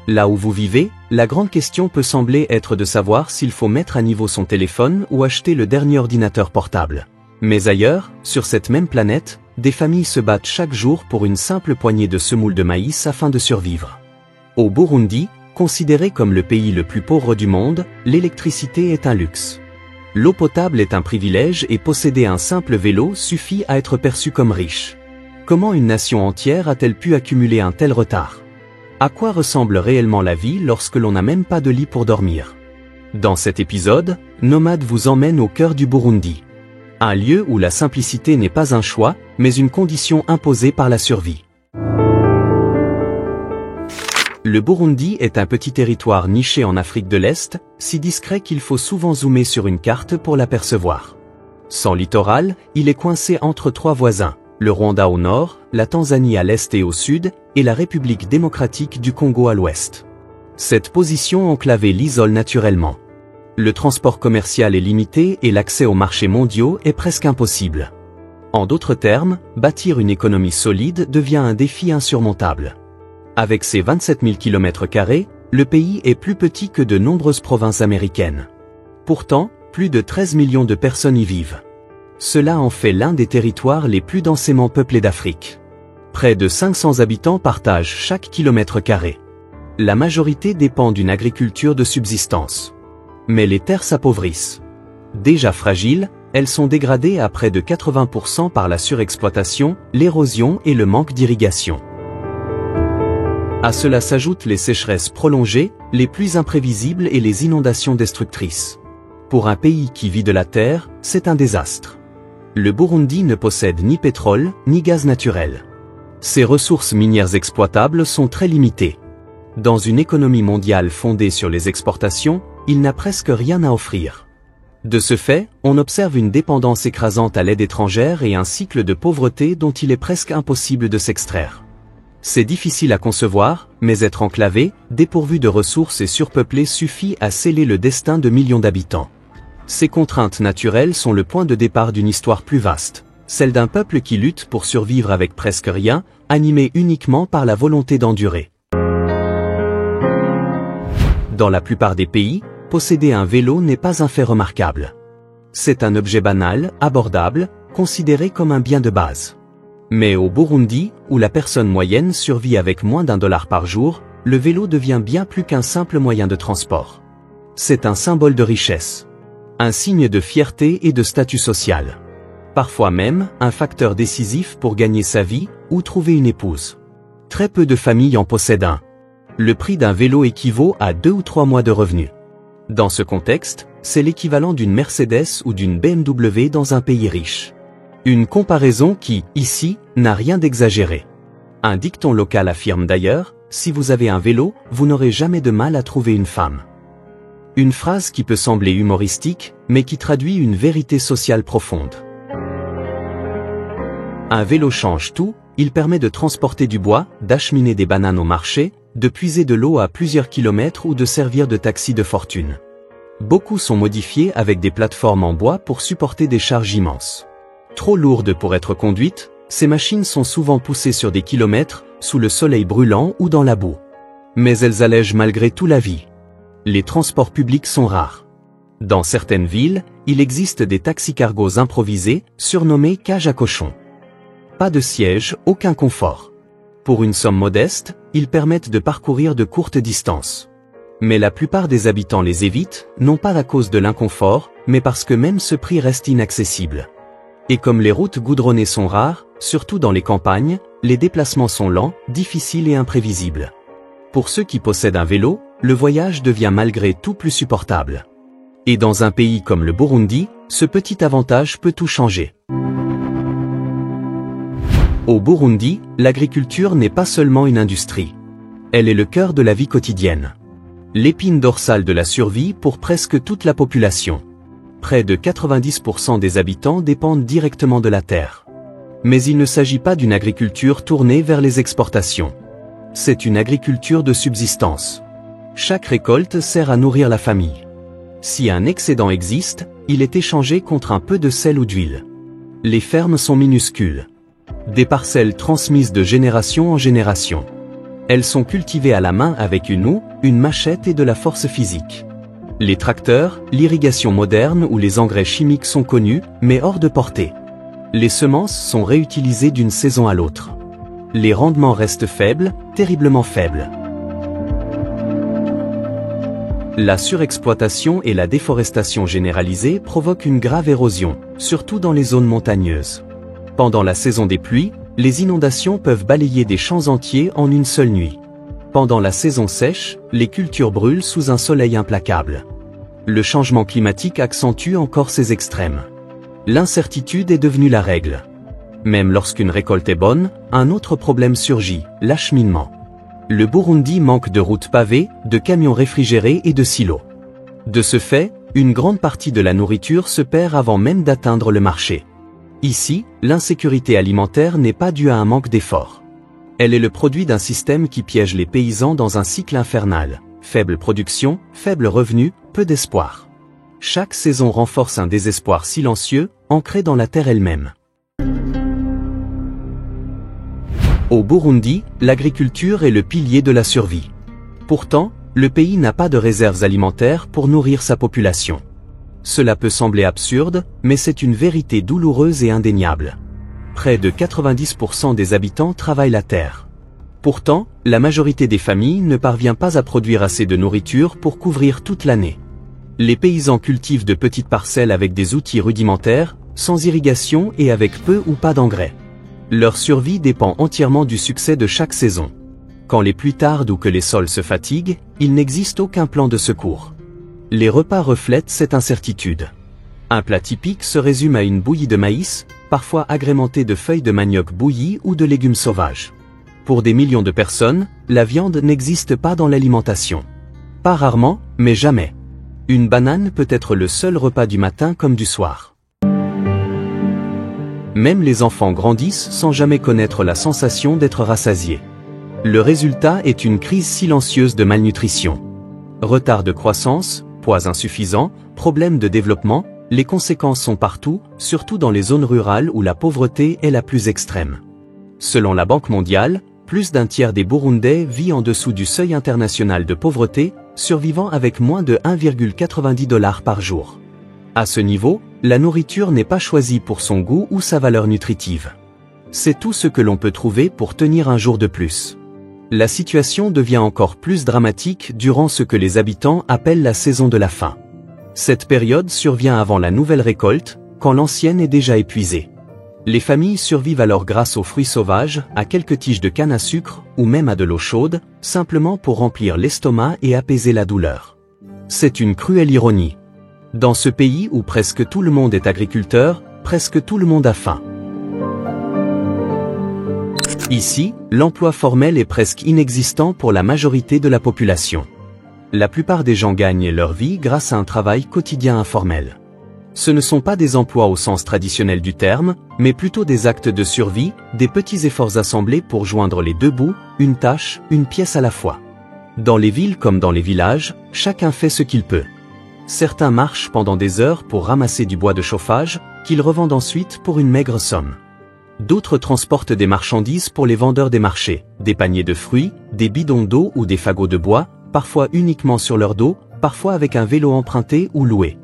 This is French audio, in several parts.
Là où vous vivez, la grande question peut sembler être de savoir s'il faut mettre à niveau son téléphone ou acheter le dernier ordinateur portable. Mais ailleurs, sur cette même planète, des familles se battent chaque jour pour une simple poignée de semoule de maïs afin de survivre. Au Burundi, considéré comme le pays le plus pauvre du monde, l'électricité est un luxe. L'eau potable est un privilège et posséder un simple vélo suffit à être perçu comme riche. Comment une nation entière a-t-elle pu accumuler un tel retard? À quoi ressemble réellement la vie lorsque l'on n'a même pas de lit pour dormir? Dans cet épisode, Nomade vous emmène au cœur du Burundi. Un lieu où la simplicité n'est pas un choix, mais une condition imposée par la survie. Le Burundi est un petit territoire niché en Afrique de l'Est, si discret qu'il faut souvent zoomer sur une carte pour l'apercevoir. Sans littoral, il est coincé entre trois voisins, le Rwanda au nord, la Tanzanie à l'est et au sud, et la République démocratique du Congo à l'ouest. Cette position enclavée l'isole naturellement. Le transport commercial est limité et l'accès aux marchés mondiaux est presque impossible. En d'autres termes, bâtir une économie solide devient un défi insurmontable. Avec ses 27 000 km², le pays est plus petit que de nombreuses provinces américaines. Pourtant, plus de 13 millions de personnes y vivent. Cela en fait l'un des territoires les plus densément peuplés d'Afrique. Près de 500 habitants partagent chaque km². La majorité dépend d'une agriculture de subsistance. Mais les terres s'appauvrissent. Déjà fragiles, elles sont dégradées à près de 80% par la surexploitation, l'érosion et le manque d'irrigation. À cela s'ajoutent les sécheresses prolongées, les pluies imprévisibles et les inondations destructrices. Pour un pays qui vit de la terre, c'est un désastre. Le Burundi ne possède ni pétrole, ni gaz naturel. Ses ressources minières exploitables sont très limitées. Dans une économie mondiale fondée sur les exportations, il n'a presque rien à offrir. De ce fait, on observe une dépendance écrasante à l'aide étrangère et un cycle de pauvreté dont il est presque impossible de s'extraire. C'est difficile à concevoir, mais être enclavé, dépourvu de ressources et surpeuplé suffit à sceller le destin de millions d'habitants. Ces contraintes naturelles sont le point de départ d'une histoire plus vaste, celle d'un peuple qui lutte pour survivre avec presque rien, animé uniquement par la volonté d'endurer. Dans la plupart des pays, posséder un vélo n'est pas un fait remarquable. C'est un objet banal, abordable, considéré comme un bien de base. Mais au Burundi, où la personne moyenne survit avec moins d'$1 par jour, le vélo devient bien plus qu'un simple moyen de transport. C'est un symbole de richesse. Un signe de fierté et de statut social. Parfois même, un facteur décisif pour gagner sa vie, ou trouver une épouse. Très peu de familles en possèdent un. Le prix d'un vélo équivaut à 2 ou 3 mois de revenus. Dans ce contexte, c'est l'équivalent d'une Mercedes ou d'une BMW dans un pays riche. Une comparaison qui, ici, n'a rien d'exagéré. Un dicton local affirme d'ailleurs, si vous avez un vélo, vous n'aurez jamais de mal à trouver une femme. Une phrase qui peut sembler humoristique, mais qui traduit une vérité sociale profonde. Un vélo change tout, il permet de transporter du bois, d'acheminer des bananes au marché, de puiser de l'eau à plusieurs kilomètres ou de servir de taxi de fortune. Beaucoup sont modifiés avec des plateformes en bois pour supporter des charges immenses. Trop lourdes pour être conduites, ces machines sont souvent poussées sur des kilomètres, sous le soleil brûlant ou dans la boue. Mais elles allègent malgré tout la vie. Les transports publics sont rares. Dans certaines villes, il existe des taxis-cargos improvisés, surnommés cages à cochons. Pas de siège, aucun confort. Pour une somme modeste, ils permettent de parcourir de courtes distances. Mais la plupart des habitants les évitent, non pas à cause de l'inconfort, mais parce que même ce prix reste inaccessible. Et comme les routes goudronnées sont rares, surtout dans les campagnes, les déplacements sont lents, difficiles et imprévisibles. Pour ceux qui possèdent un vélo, le voyage devient malgré tout plus supportable. Et dans un pays comme le Burundi, ce petit avantage peut tout changer. Au Burundi, l'agriculture n'est pas seulement une industrie. Elle est le cœur de la vie quotidienne. L'épine dorsale de la survie pour presque toute la population. Près de 90% des habitants dépendent directement de la terre. Mais il ne s'agit pas d'une agriculture tournée vers les exportations. C'est une agriculture de subsistance. Chaque récolte sert à nourrir la famille. Si un excédent existe, il est échangé contre un peu de sel ou d'huile. Les fermes sont minuscules. Des parcelles transmises de génération en génération. Elles sont cultivées à la main avec une houe, une machette et de la force physique. Les tracteurs, l'irrigation moderne ou les engrais chimiques sont connus, mais hors de portée. Les semences sont réutilisées d'une saison à l'autre. Les rendements restent faibles, terriblement faibles. La surexploitation et la déforestation généralisée provoquent une grave érosion, surtout dans les zones montagneuses. Pendant la saison des pluies, les inondations peuvent balayer des champs entiers en une seule nuit. Pendant la saison sèche, les cultures brûlent sous un soleil implacable. Le changement climatique accentue encore ces extrêmes. L'incertitude est devenue la règle. Même lorsqu'une récolte est bonne, un autre problème surgit, l'acheminement. Le Burundi manque de routes pavées, de camions réfrigérés et de silos. De ce fait, une grande partie de la nourriture se perd avant même d'atteindre le marché. Ici, l'insécurité alimentaire n'est pas due à un manque d'efforts. Elle est le produit d'un système qui piège les paysans dans un cycle infernal. Faible production, faible revenu, peu d'espoir. Chaque saison renforce un désespoir silencieux, ancré dans la terre elle-même. Au Burundi, l'agriculture est le pilier de la survie. Pourtant, le pays n'a pas de réserves alimentaires pour nourrir sa population. Cela peut sembler absurde, mais c'est une vérité douloureuse et indéniable. Près de 90% des habitants travaillent la terre. Pourtant, la majorité des familles ne parvient pas à produire assez de nourriture pour couvrir toute l'année. Les paysans cultivent de petites parcelles avec des outils rudimentaires, sans irrigation et avec peu ou pas d'engrais. Leur survie dépend entièrement du succès de chaque saison. Quand les pluies tardent ou que les sols se fatiguent, il n'existe aucun plan de secours. Les repas reflètent cette incertitude. Un plat typique se résume à une bouillie de maïs, parfois agrémentée de feuilles de manioc bouillies ou de légumes sauvages. Pour des millions de personnes, la viande n'existe pas dans l'alimentation. Pas rarement, mais jamais. Une banane peut être le seul repas du matin comme du soir. Même les enfants grandissent sans jamais connaître la sensation d'être rassasiés. Le résultat est une crise silencieuse de malnutrition. Retard de croissance, poids insuffisant, problèmes de développement, les conséquences sont partout, surtout dans les zones rurales où la pauvreté est la plus extrême. Selon la Banque mondiale, plus d'un tiers des Burundais vit en dessous du seuil international de pauvreté, survivant avec moins de 1,90 $ par jour. À ce niveau, la nourriture n'est pas choisie pour son goût ou sa valeur nutritive. C'est tout ce que l'on peut trouver pour tenir un jour de plus. La situation devient encore plus dramatique durant ce que les habitants appellent la saison de la faim. Cette période survient avant la nouvelle récolte, quand l'ancienne est déjà épuisée. Les familles survivent alors grâce aux fruits sauvages, à quelques tiges de canne à sucre, ou même à de l'eau chaude, simplement pour remplir l'estomac et apaiser la douleur. C'est une cruelle ironie. Dans ce pays où presque tout le monde est agriculteur, presque tout le monde a faim. Ici, l'emploi formel est presque inexistant pour la majorité de la population. La plupart des gens gagnent leur vie grâce à un travail quotidien informel. Ce ne sont pas des emplois au sens traditionnel du terme, mais plutôt des actes de survie, des petits efforts assemblés pour joindre les deux bouts, une tâche, une pièce à la fois. Dans les villes comme dans les villages, chacun fait ce qu'il peut. Certains marchent pendant des heures pour ramasser du bois de chauffage, qu'ils revendent ensuite pour une maigre somme. D'autres transportent des marchandises pour les vendeurs des marchés, des paniers de fruits, des bidons d'eau ou des fagots de bois, parfois uniquement sur leur dos, parfois avec un vélo emprunté ou loué.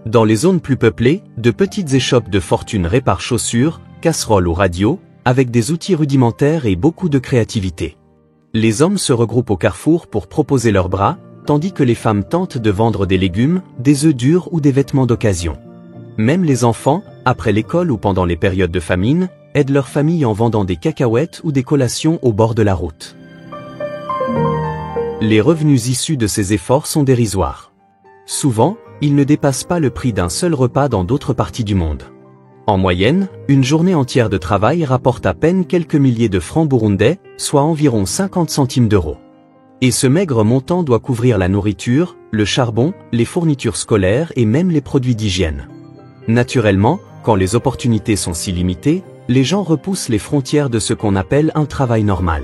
Dans les zones plus peuplées, de petites échoppes de fortune réparent chaussures, casseroles ou radios, avec des outils rudimentaires et beaucoup de créativité. Les hommes se regroupent au carrefour pour proposer leurs bras, tandis que les femmes tentent de vendre des légumes, des œufs durs ou des vêtements d'occasion. Même les enfants, après l'école ou pendant les périodes de famine, aident leur famille en vendant des cacahuètes ou des collations au bord de la route. Les revenus issus de ces efforts sont dérisoires. Souvent, ils ne dépassent pas le prix d'un seul repas dans d'autres parties du monde. En moyenne, une journée entière de travail rapporte à peine quelques milliers de francs burundais, soit environ 50 centimes d'euros. Et ce maigre montant doit couvrir la nourriture, le charbon, les fournitures scolaires et même les produits d'hygiène. Naturellement, quand les opportunités sont si limitées, les gens repoussent les frontières de ce qu'on appelle un travail normal.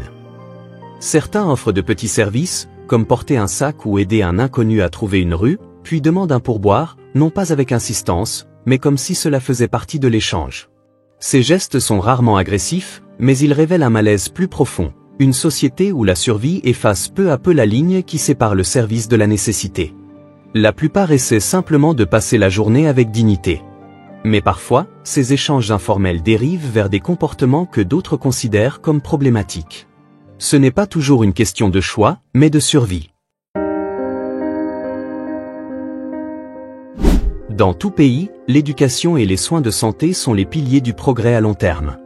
Certains offrent de petits services, comme porter un sac ou aider un inconnu à trouver une rue, puis demandent un pourboire, non pas avec insistance, mais comme si cela faisait partie de l'échange. Ces gestes sont rarement agressifs, mais ils révèlent un malaise plus profond, une société où la survie efface peu à peu la ligne qui sépare le service de la nécessité. La plupart essaient simplement de passer la journée avec dignité. Mais parfois, ces échanges informels dérivent vers des comportements que d'autres considèrent comme problématiques. Ce n'est pas toujours une question de choix, mais de survie. Dans tout pays, l'éducation et les soins de santé sont les piliers du progrès à long terme.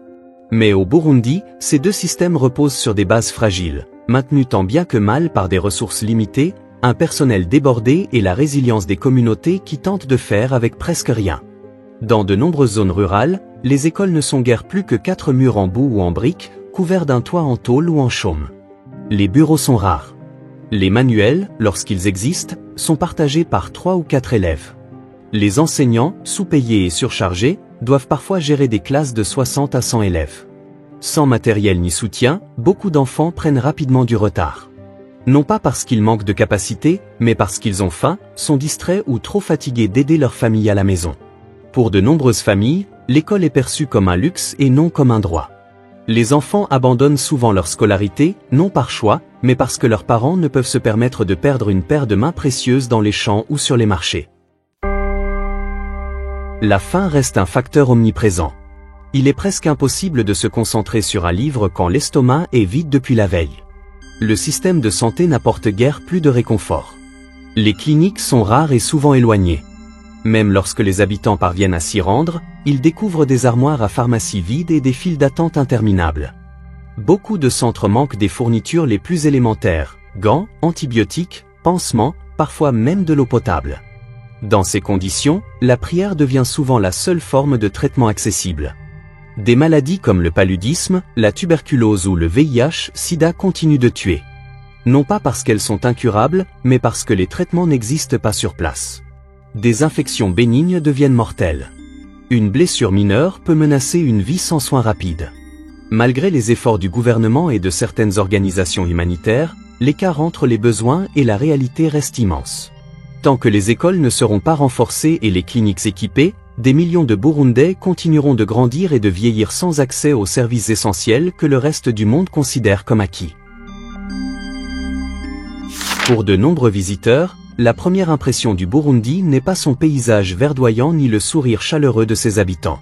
Mais au Burundi, ces deux systèmes reposent sur des bases fragiles, maintenues tant bien que mal par des ressources limitées, un personnel débordé et la résilience des communautés qui tentent de faire avec presque rien. Dans de nombreuses zones rurales, les écoles ne sont guère plus que 4 murs en boue ou en briques, couverts d'un toit en tôle ou en chaume. Les bureaux sont rares. Les manuels, lorsqu'ils existent, sont partagés par 3 ou 4 élèves. Les enseignants, sous-payés et surchargés, doivent parfois gérer des classes de 60 à 100 élèves. Sans matériel ni soutien, beaucoup d'enfants prennent rapidement du retard. Non pas parce qu'ils manquent de capacité, mais parce qu'ils ont faim, sont distraits ou trop fatigués d'aider leur famille à la maison. Pour de nombreuses familles, l'école est perçue comme un luxe et non comme un droit. Les enfants abandonnent souvent leur scolarité, non par choix, mais parce que leurs parents ne peuvent se permettre de perdre une paire de mains précieuses dans les champs ou sur les marchés. La faim reste un facteur omniprésent. Il est presque impossible de se concentrer sur un livre quand l'estomac est vide depuis la veille. Le système de santé n'apporte guère plus de réconfort. Les cliniques sont rares et souvent éloignées. Même lorsque les habitants parviennent à s'y rendre, ils découvrent des armoires à pharmacie vides et des files d'attente interminables. Beaucoup de centres manquent des fournitures les plus élémentaires, gants, antibiotiques, pansements, parfois même de l'eau potable. Dans ces conditions, la prière devient souvent la seule forme de traitement accessible. Des maladies comme le paludisme, la tuberculose ou le VIH/Sida continuent de tuer. Non pas parce qu'elles sont incurables, mais parce que les traitements n'existent pas sur place. Des infections bénignes deviennent mortelles. Une blessure mineure peut menacer une vie sans soins rapides. Malgré les efforts du gouvernement et de certaines organisations humanitaires, l'écart entre les besoins et la réalité reste immense. Tant que les écoles ne seront pas renforcées et les cliniques équipées, des millions de Burundais continueront de grandir et de vieillir sans accès aux services essentiels que le reste du monde considère comme acquis. Pour de nombreux visiteurs, la première impression du Burundi n'est pas son paysage verdoyant ni le sourire chaleureux de ses habitants.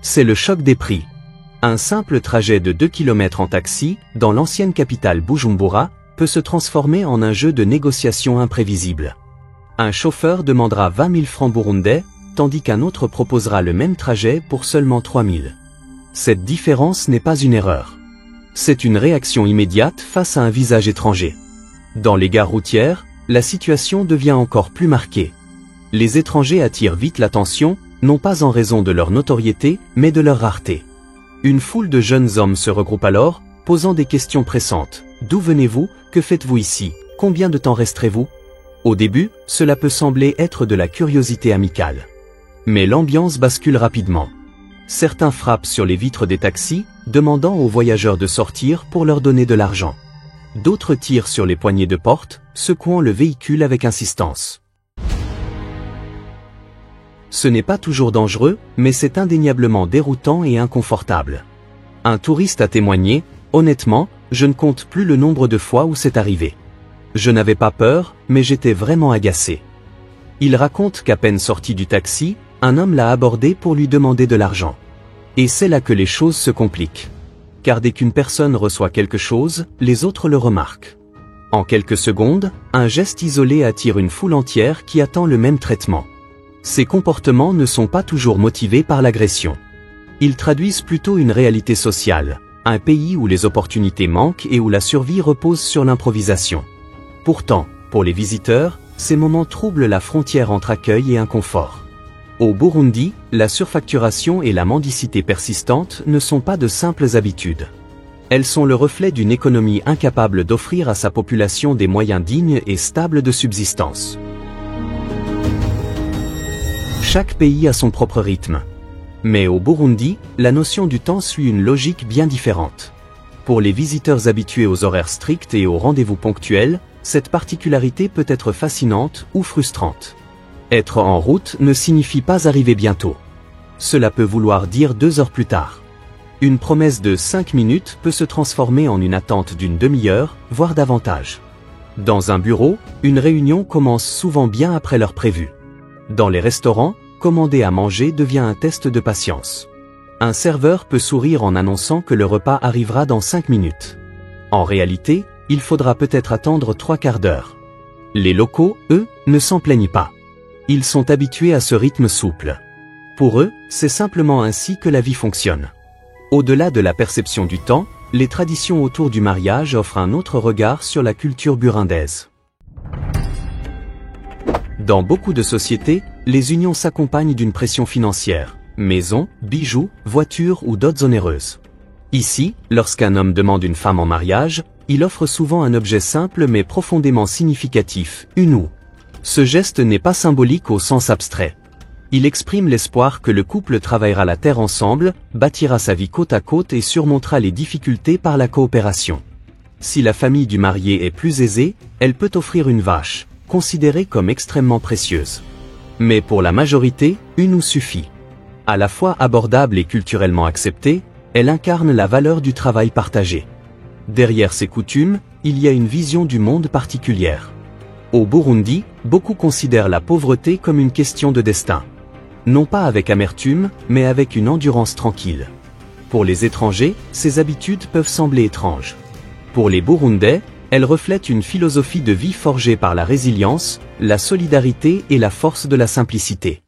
C'est le choc des prix. Un simple trajet de 2 km en taxi, dans l'ancienne capitale Bujumbura, peut se transformer en un jeu de négociation imprévisible. Un chauffeur demandera 20 000 francs burundais, tandis qu'un autre proposera le même trajet pour seulement 3 000. Cette différence n'est pas une erreur. C'est une réaction immédiate face à un visage étranger. Dans les gares routières, la situation devient encore plus marquée. Les étrangers attirent vite l'attention, non pas en raison de leur notoriété, mais de leur rareté. Une foule de jeunes hommes se regroupe alors, posant des questions pressantes. D'où venez-vous? Que faites-vous ici? Combien de temps resterez-vous? Au début, cela peut sembler être de la curiosité amicale. Mais l'ambiance bascule rapidement. Certains frappent sur les vitres des taxis, demandant aux voyageurs de sortir pour leur donner de l'argent. D'autres tirent sur les poignées de porte, secouant le véhicule avec insistance. Ce n'est pas toujours dangereux, mais c'est indéniablement déroutant et inconfortable. Un touriste a témoigné, « Honnêtement, je ne compte plus le nombre de fois où c'est arrivé. Je n'avais pas peur, mais j'étais vraiment agacé. » Il raconte qu'à peine sorti du taxi, un homme l'a abordé pour lui demander de l'argent. Et c'est là que les choses se compliquent. Car dès qu'une personne reçoit quelque chose, les autres le remarquent. En quelques secondes, un geste isolé attire une foule entière qui attend le même traitement. Ces comportements ne sont pas toujours motivés par l'agression. Ils traduisent plutôt une réalité sociale, un pays où les opportunités manquent et où la survie repose sur l'improvisation. Pourtant, pour les visiteurs, ces moments troublent la frontière entre accueil et inconfort. Au Burundi, la surfacturation et la mendicité persistante ne sont pas de simples habitudes. Elles sont le reflet d'une économie incapable d'offrir à sa population des moyens dignes et stables de subsistance. Chaque pays a son propre rythme. Mais au Burundi, la notion du temps suit une logique bien différente. Pour les visiteurs habitués aux horaires stricts et aux rendez-vous ponctuels, cette particularité peut être fascinante ou frustrante. Être en route ne signifie pas arriver bientôt. Cela peut vouloir dire 2 heures plus tard. Une promesse de 5 minutes peut se transformer en une attente d'une demi-heure, voire davantage. Dans un bureau, une réunion commence souvent bien après l'heure prévue. Dans les restaurants, commander à manger devient un test de patience. Un serveur peut sourire en annonçant que le repas arrivera dans 5 minutes. En réalité, il faudra peut-être attendre 3 quarts d'heure. Les locaux, eux, ne s'en plaignent pas. Ils sont habitués à ce rythme souple. Pour eux, c'est simplement ainsi que la vie fonctionne. Au-delà de la perception du temps, les traditions autour du mariage offrent un autre regard sur la culture burundaise. Dans beaucoup de sociétés, les unions s'accompagnent d'une pression financière, maison, bijoux, voitures ou dots onéreuses. Ici, lorsqu'un homme demande une femme en mariage, il offre souvent un objet simple mais profondément significatif, une houe. Ce geste n'est pas symbolique au sens abstrait. Il exprime l'espoir que le couple travaillera la terre ensemble, bâtira sa vie côte à côte et surmontera les difficultés par la coopération. Si la famille du marié est plus aisée, elle peut offrir une vache, considérée comme extrêmement précieuse. Mais pour la majorité, une houe suffit. À la fois abordable et culturellement acceptée, elle incarne la valeur du travail partagé. Derrière ces coutumes, il y a une vision du monde particulière. Au Burundi, beaucoup considèrent la pauvreté comme une question de destin. Non pas avec amertume, mais avec une endurance tranquille. Pour les étrangers, ces habitudes peuvent sembler étranges. Pour les Burundais, elles reflètent une philosophie de vie forgée par la résilience, la solidarité et la force de la simplicité.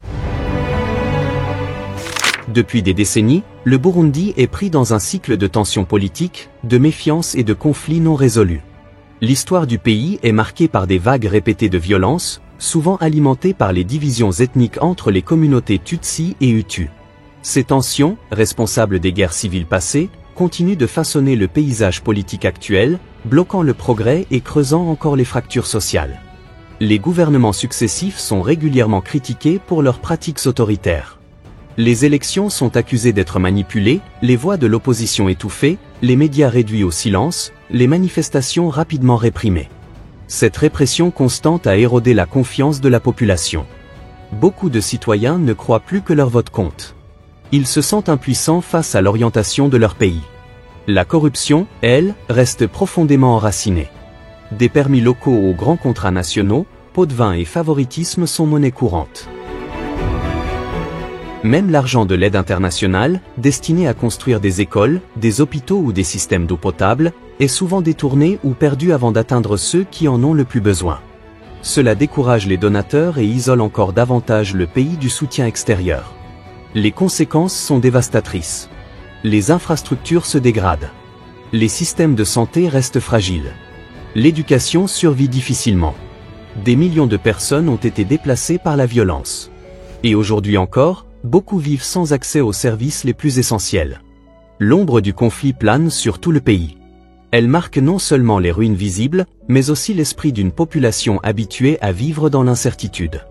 Depuis des décennies, le Burundi est pris dans un cycle de tensions politiques, de méfiance et de conflits non résolus. L'histoire du pays est marquée par des vagues répétées de violence, souvent alimentées par les divisions ethniques entre les communautés Tutsi et Hutu. Ces tensions, responsables des guerres civiles passées, continuent de façonner le paysage politique actuel, bloquant le progrès et creusant encore les fractures sociales. Les gouvernements successifs sont régulièrement critiqués pour leurs pratiques autoritaires. Les élections sont accusées d'être manipulées, les voix de l'opposition étouffées, les médias réduits au silence, les manifestations rapidement réprimées. Cette répression constante a érodé la confiance de la population. Beaucoup de citoyens ne croient plus que leur vote compte. Ils se sentent impuissants face à l'orientation de leur pays. La corruption, elle, reste profondément enracinée. Des permis locaux aux grands contrats nationaux, pots de vin et favoritisme sont monnaie courante. Même l'argent de l'aide internationale, destiné à construire des écoles, des hôpitaux ou des systèmes d'eau potable, est souvent détourné ou perdu avant d'atteindre ceux qui en ont le plus besoin. Cela décourage les donateurs et isole encore davantage le pays du soutien extérieur. Les conséquences sont dévastatrices. Les infrastructures se dégradent. Les systèmes de santé restent fragiles. L'éducation survit difficilement. Des millions de personnes ont été déplacées par la violence. Et aujourd'hui encore, beaucoup vivent sans accès aux services les plus essentiels. L'ombre du conflit plane sur tout le pays. Elle marque non seulement les ruines visibles, mais aussi l'esprit d'une population habituée à vivre dans l'incertitude.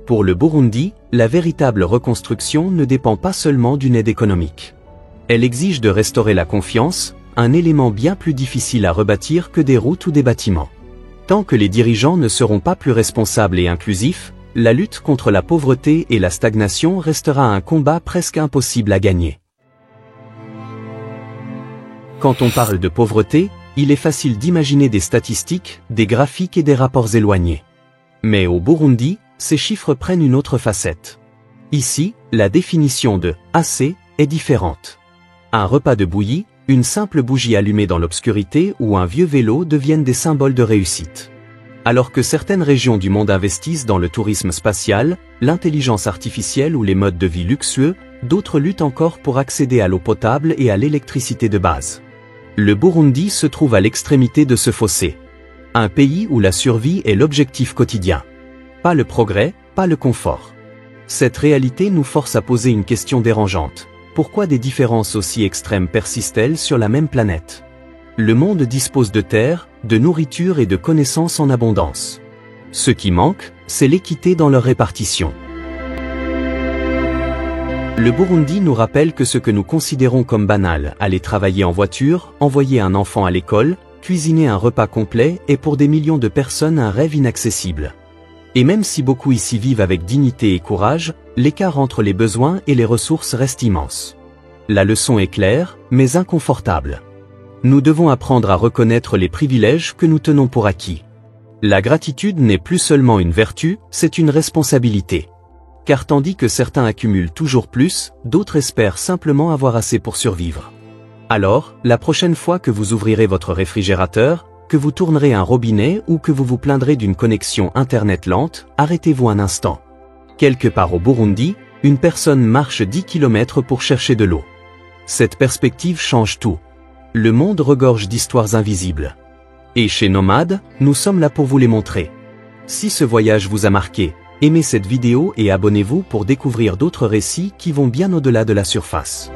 Pour le Burundi, la véritable reconstruction ne dépend pas seulement d'une aide économique. Elle exige de restaurer la confiance, un élément bien plus difficile à rebâtir que des routes ou des bâtiments. Tant que les dirigeants ne seront pas plus responsables et inclusifs, la lutte contre la pauvreté et la stagnation restera un combat presque impossible à gagner. Quand on parle de pauvreté, il est facile d'imaginer des statistiques, des graphiques et des rapports éloignés. Mais au Burundi, ces chiffres prennent une autre facette. Ici, la définition de « assez » est différente. Un repas de bouillie, une simple bougie allumée dans l'obscurité ou un vieux vélo deviennent des symboles de réussite. Alors que certaines régions du monde investissent dans le tourisme spatial, l'intelligence artificielle ou les modes de vie luxueux, d'autres luttent encore pour accéder à l'eau potable et à l'électricité de base. Le Burundi se trouve à l'extrémité de ce fossé. Un pays où la survie est l'objectif quotidien. Pas le progrès, pas le confort. Cette réalité nous force à poser une question dérangeante. Pourquoi des différences aussi extrêmes persistent-elles sur la même planète ? Le monde dispose de terre, de nourriture et de connaissances en abondance. Ce qui manque, c'est l'équité dans leur répartition. Le Burundi nous rappelle que ce que nous considérons comme banal, aller travailler en voiture, envoyer un enfant à l'école, cuisiner un repas complet, est pour des millions de personnes un rêve inaccessible. Et même si beaucoup ici vivent avec dignité et courage, l'écart entre les besoins et les ressources reste immense. La leçon est claire, mais inconfortable. Nous devons apprendre à reconnaître les privilèges que nous tenons pour acquis. La gratitude n'est plus seulement une vertu, c'est une responsabilité. Car tandis que certains accumulent toujours plus, d'autres espèrent simplement avoir assez pour survivre. Alors, la prochaine fois que vous ouvrirez votre réfrigérateur, que vous tournerez un robinet ou que vous vous plaindrez d'une connexion Internet lente, arrêtez-vous un instant. Quelque part au Burundi, une personne marche 10 km pour chercher de l'eau. Cette perspective change tout. Le monde regorge d'histoires invisibles. Et chez Nomade, nous sommes là pour vous les montrer. Si ce voyage vous a marqué, aimez cette vidéo et abonnez-vous pour découvrir d'autres récits qui vont bien au-delà de la surface.